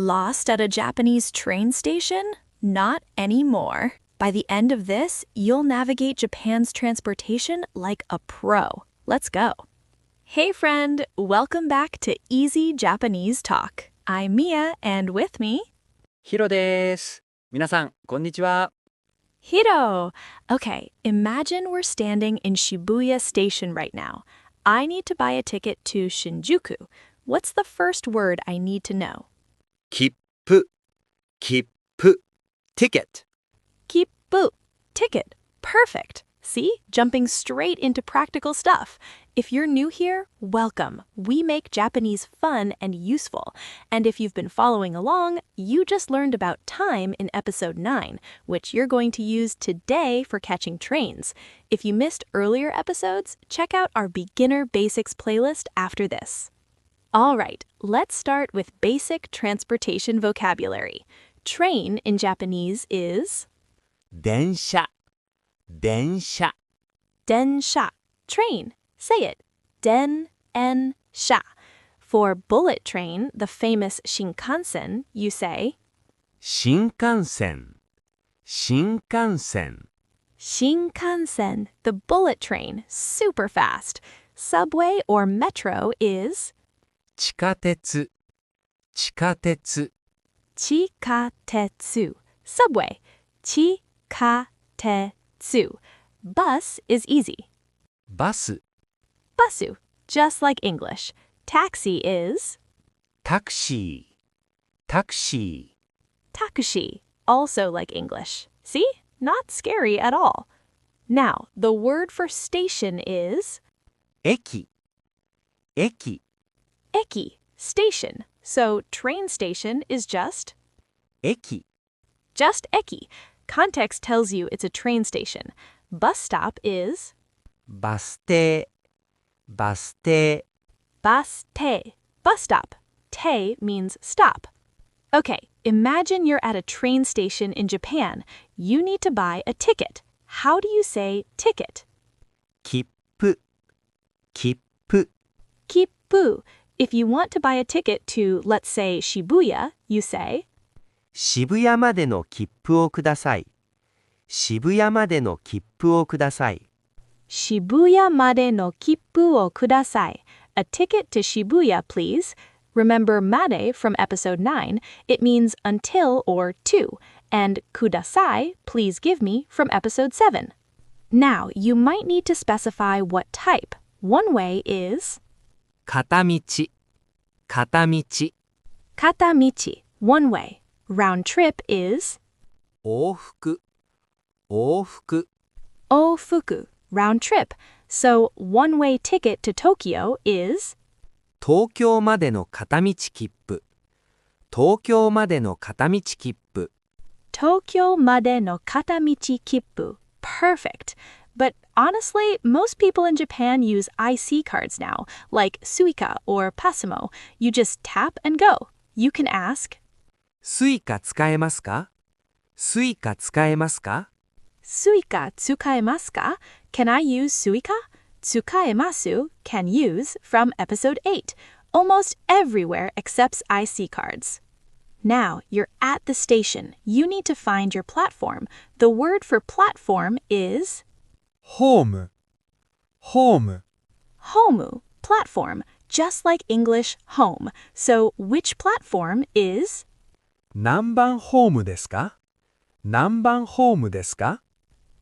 Lost at a Japanese train station? Not anymore. By the end of this, you'll navigate Japan's transportation like a pro. Let's go. Hey friend, welcome back to Easy Japanese Talk. I'm Mia, and with me, ヒロです。皆さん、こんにちは。Hiro. Okay, imagine we're standing in Shibuya Station right now. I need to buy a ticket to Shinjuku. What's the first word I need to know? 切符、切符、ticket。Kippu. Ticket. Perfect. See? Jumping straight into practical stuff. If you're new here, welcome. We make Japanese fun and useful. And if you've been following along, you just learned about time in episode 9, which you're going to use today for catching trains. If you missed earlier episodes, check out our Beginner Basics playlist after this. All right, let's start with basic transportation vocabulary. Train in Japanese is 電車、電車。 densha. Train. Say it. Den-en-sha. For bullet train, the famous Shinkansen, you say 新幹線、新幹線。 Shinkansen, the bullet train, super fast. Subway or metro is 地下鉄、地下鉄。 chikatetsu. Subway. Chikatetsu. Bus is easy. バス、 Basu, just like English. Taxi is タクシー、タクシ takushi, also like English. See? Not scary at all. Now, the word for station is ー。駅、駅、 eki, station. So train station is just 駅。 eki. Context tells you it's a train station. Bus stop is バス停、バス停。 baste, bus stop. Te means stop. Okay, imagine you're at a train station in Japan. You need to buy a ticket. How do you say ticket? 切符、切符。 Kippu. If you want to buy a ticket to, let's say, Shibuya, you say 渋谷までの切符をください。渋谷までの切符をください。 Shibuya made no kippu o kudasai. A ticket to Shibuya, please. Remember made from episode 9. It means until or to. And kudasai, please give me, from episode 7. Now, you might need to specify what type. One way is 片道、片道。 katamichi, one way. Round trip is 往復、往復。 ofuku, round trip. So one-way ticket to Tokyo is 東京までの片道切符。東京までの片道切符。 Tokyo made no katamichi kippu. Perfect. But honestly, most people in Japan use IC cards now, like Suica or Passimo. You just tap and go. You can ask スイカ使えますか？スイカ使えますか？ Suica tsukaemasu ka? Can I use Suica? Tsukaemasu, can use, from episode 8. Almost everywhere accepts IC cards. Now, you're at the station. You need to find your platform. The word for platform is ホーム、ホーム。 homu, platform, just like English home. So, which platform is 何番ホームですか？何番ホームですか？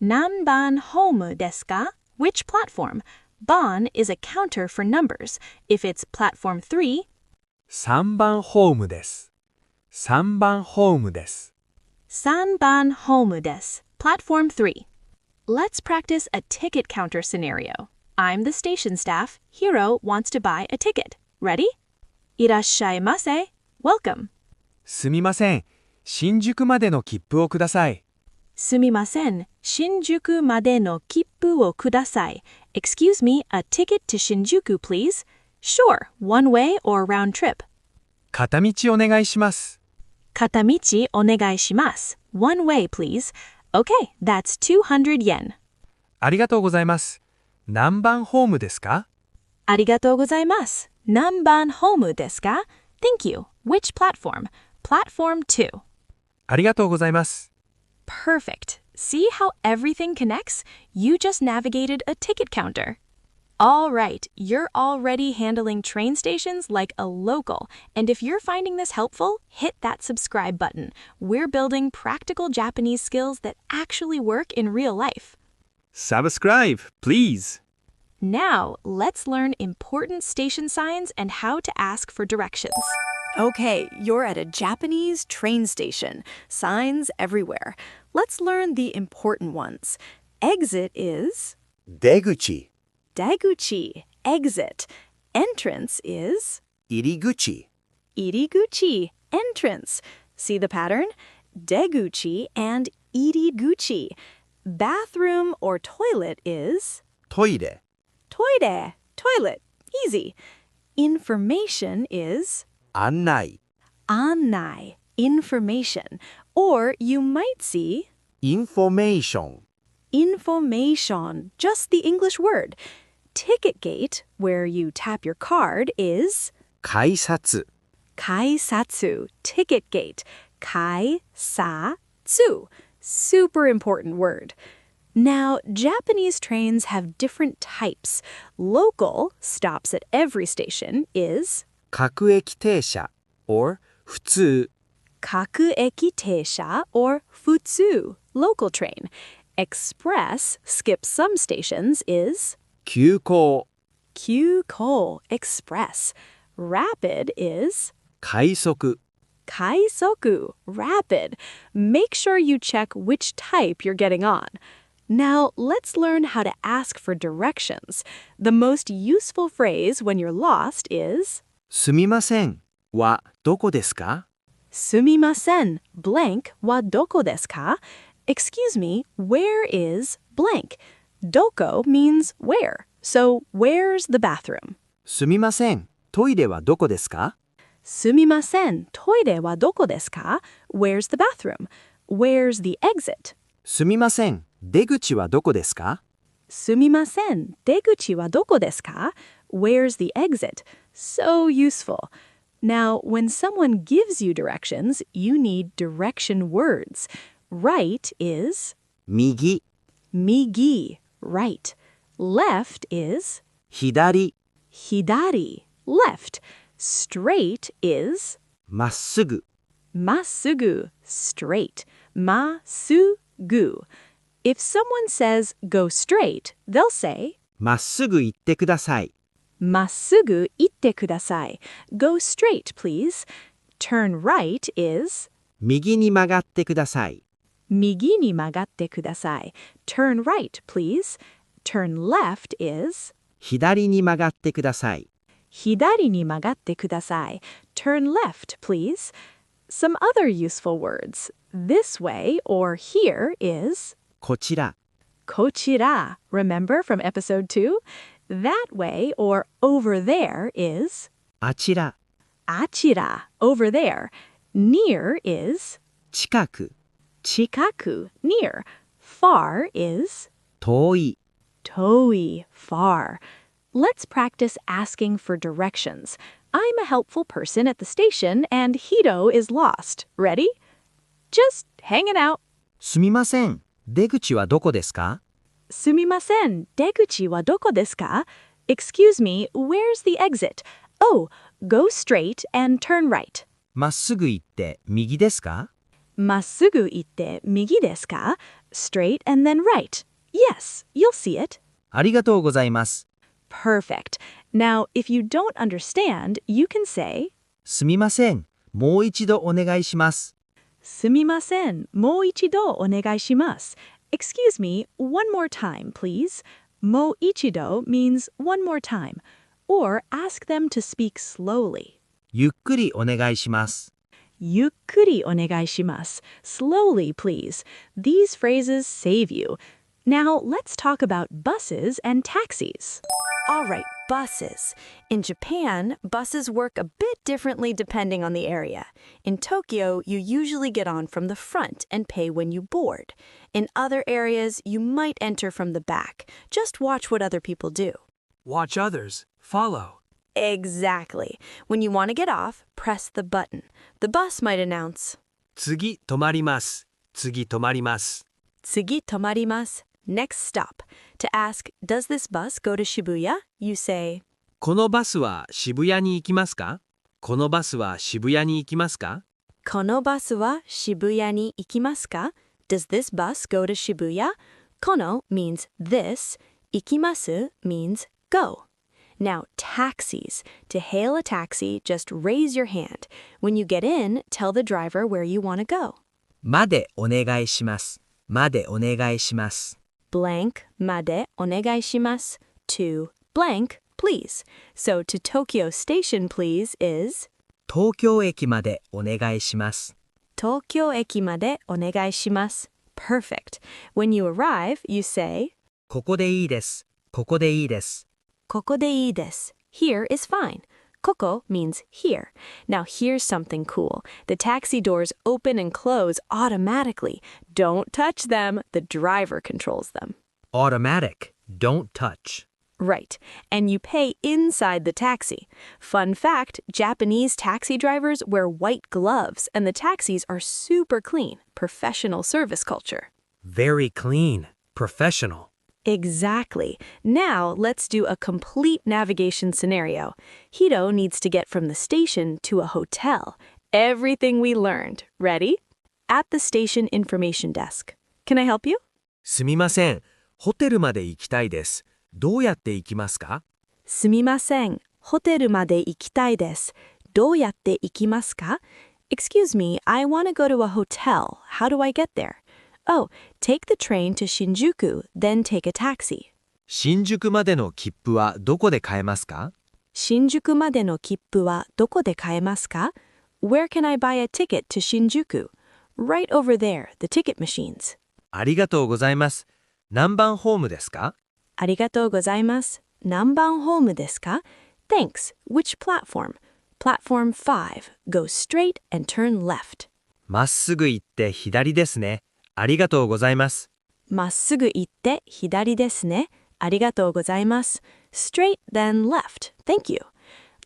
nanban homu desu ka? Which platform? Ban is a counter for numbers. If it's platform 3, 3番ホームです。3番ホームです。 sanban homu desu, platform 3. Let's practice a ticket counter scenario. I'm the station staff. Hiro wants to buy a ticket. Ready? Irashaimase. Welcome. すみません。新宿までの切符をください。 Sumimasen. Shinjuku made no kippu o kudasai. Excuse me, a ticket to Shinjuku, please. Sure, one way or round trip. 片道お願いします。 Katamichi onegai shimasu. One way, please. Okay, that's 200 yen. ありがとうございます。何番ホームですか？ Arigatou gozaimasu. Nanban homu desu ka? Thank you. Which platform? Platform 2. ありがとうございます。 Perfect. See how everything connects? You just navigated a ticket counter. All right, you're already handling train stations like a local. And if you're finding this helpful, hit that subscribe button. We're building practical Japanese skills that actually work in real life. Subscribe, please. Now, let's learn important station signs and how to ask for directions. Okay, you're at a Japanese train station. Signs everywhere. Let's learn the important ones. Exit is 出口 deguchi, exit. Entrance is 入り口 iriguchi, entrance. See the pattern? Deguchi and iriguchi. Bathroom or toilet is トイレ toire, toilet. Easy. Information is 案内 annai, information. Or you might see インフォメーション information, just the English word. Ticket gate, where you tap your card, is 改札 kaisatsu, ticket gate. Kaisatsu, super important word. Now, Japanese trains have different types. Local, stops at every station, is 各駅停車 or 普通 kakueki teisha or futsu, local train. Express, skips some stations, is 急行 kyuko, express. Rapid is 快速 kaisoku, rapid. Make sure you check which type you're getting on. Now, let's learn how to ask for directions. The most useful phrase when you're lost is すみませんはどこですか sumimasen, blank wa doko desu ka? Excuse me, where is blank? Doko means where. So, where's the bathroom? すみませんトイレはどこですか Sumimasen, toire wa doko desu ka? Where's the bathroom? Where's the exit? すみません出口はどこですか Sumimasen, deguchi wa doko desu ka? Where's the exit? So useful. Now, when someone gives you directions, you need direction words. Right is 右 migi, right. Left is 左 hidari, left. Straight is まっすぐ masugu, straight. Masugu. If someone says go straight, they'll say まっすぐ行ってください masugu itte kudasai. Go straight, please. Turn right is 右に曲がってください migi ni magatte kudasai. Turn right, please. Turn left is 左に曲がってください hidari ni magatte kudasai. Turn left, please. Some other useful words. This way or here is こちら kochira. Remember from episode 2? That way or over there is あちら achira, over there. Near is 近く chikaku, near. Far is 遠い toi, far. Let's practice asking for directions. I'm a helpful person at the station and Hiro is lost. Ready? Just hanging out. すみません出口はどこですか Sumimasen, deguchi wa doko desu ka? Excuse me, where's the exit? Oh, go straight and turn right. まっすぐ行って右ですか Masugu itte migi desu ka? Straight and then right. Yes, you'll see it. ありがとうございます Perfect. Now, if you don't understand, you can say すみませんもう一度お願いします Sumimasen, mo ichido onegai shimasu. Excuse me, one more time, please. Mo ichido means one more time. Or ask them to speak slowly. ゆっくりお願いします Yukkuri onegai shimasu. Slowly, please. These phrases save you. Now, let's talk about buses and taxis. All right, buses. In Japan, buses work a bit differently depending on the area. In Tokyo, you usually get on from the front and pay when you board. In other areas, you might enter from the back. Just watch what other people do. Watch others. Follow. Exactly. When you want to get off, press the button. The bus might announce, 次止まります。次止まります。次止まります. Next stop. To ask, does this bus go to Shibuya? You say, このバスは渋谷に行きますか？このバスは渋谷に行きますか？このバスは渋谷に行きますか? Does this bus go to Shibuya? Kono means this. Ikimasu means go. Now, taxis. To hail a taxi, just raise your hand. When you get in, tell the driver where you want to go. までお願いします。までお願いします。Blank までお願いします to blank, please. So to Tokyo Station, please is 東京駅までお願いします。東京駅までお願いします. Perfect. When you arrive, you say ここでいいです。ここでいいです。ここでいいです. Here is fine. Koko means here. Now here's something cool. The taxi doors open and close automatically. Don't touch them. The driver controls them. Automatic. Don't touch. Right. And you pay inside the taxi. Fun fact, Japanese taxi drivers wear white gloves and the taxis are super clean. Professional service culture. Very clean. Professional. Exactly. Now let's do a complete navigation scenario. Hiro needs to get from the station to a hotel. Everything we learned. Ready? At the station information desk. Can I help you? すみません。ホテルまで行きたいです。どうやって行きますか？すみません。ホテルまで行きたいです。どうやって行きますか? Excuse me, I want to go to a hotel. How do I get there? Oh, take the train to Shinjuku, then take a taxi. 新宿までの切符はどこで買えますか？新宿までの切符はどこで買えますか? Where can I buy a ticket to Shinjuku? Right over there, the ticket machines. ありがとうございます。何番ホームですか？ありがとうございます。何番ホームですか? Thanks. Which platform? Platform 5. Go straight and turn left. まっすぐ行って左ですね。ありがとうございます。まっすぐ行って左ですね。ありがとうございます. Straight, then left. Thank you.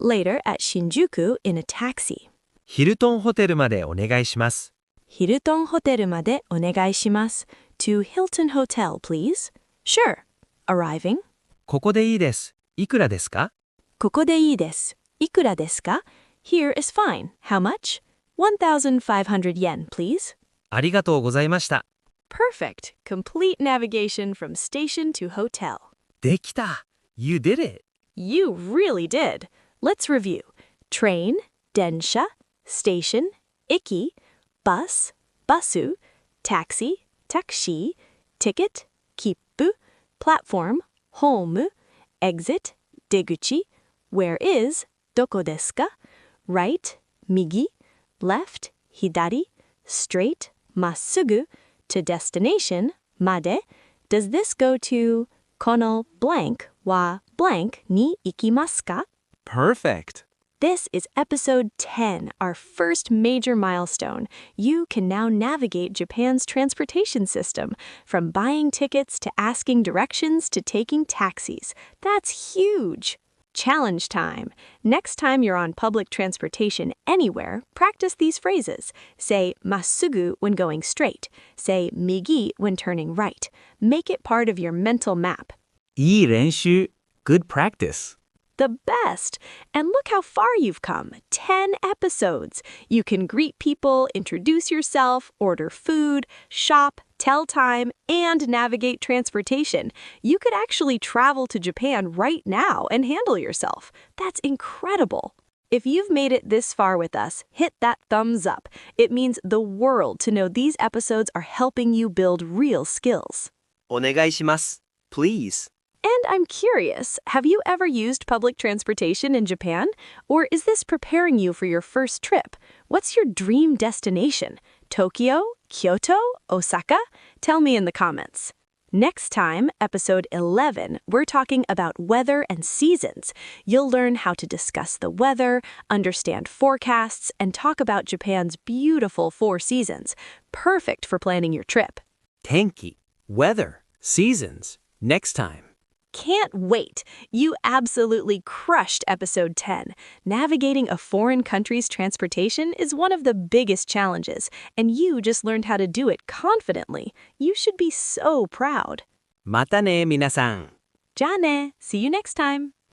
Later at Shinjuku in a taxi. ヒルトンホテルまでお願いします。ヒルトンホテルまでお願いします. To Hilton Hotel, please. Sure. Arriving. ここでいいです。いくらですか？ここでいいです。いくらですか? Here is fine. How much? 1,500 yen, please. ありがとうございました。Perfect. Complete navigation from station to hotel. できた。You did it. You really did. Let's review. Train, densha, station, iki, bus, basu, taxi, taxi, ticket, kippu, platform, home, exit, deguchi, where is, doko desu ka, right, migi, left, hidari, straight, massugu, to destination, made. Does this go to kono blank wa blank ni ikimasu ka? Perfect. This is episode 10, our first major milestone. You can now navigate Japan's transportation system, from buying tickets to asking directions to taking taxis. That's huge. Challenge time. Next time you're on public transportation anywhere, practice these phrases. Say masugu when going straight. Say migi when turning right. Make it part of your mental map. いい練習。Good practice. The best! And look how far you've come. 10 episodes. You can greet people, introduce yourself, order food, shop, tell time, and navigate transportation. You could actually travel to Japan right now and handle yourself. That's incredible. If you've made it this far with us, hit that thumbs up. It means the world to know these episodes are helping you build real skills. お願いします。Please. And I'm curious, have you ever used public transportation in Japan? Or is this preparing you for your first trip? What's your dream destination? Tokyo? Kyoto? Osaka? Tell me in the comments. Next time, episode 11, we're talking about weather and seasons. You'll learn how to discuss the weather, understand forecasts, and talk about Japan's beautiful 4 seasons. Perfect for planning your trip. 天気、weather, seasons. Next time. can't wait! You absolutely crushed episode 10. Navigating a foreign country's transportation is one of the biggest challenges, and you just learned how to do it confidently. You should be so proud. またね、皆さん。じゃあね. See you next time.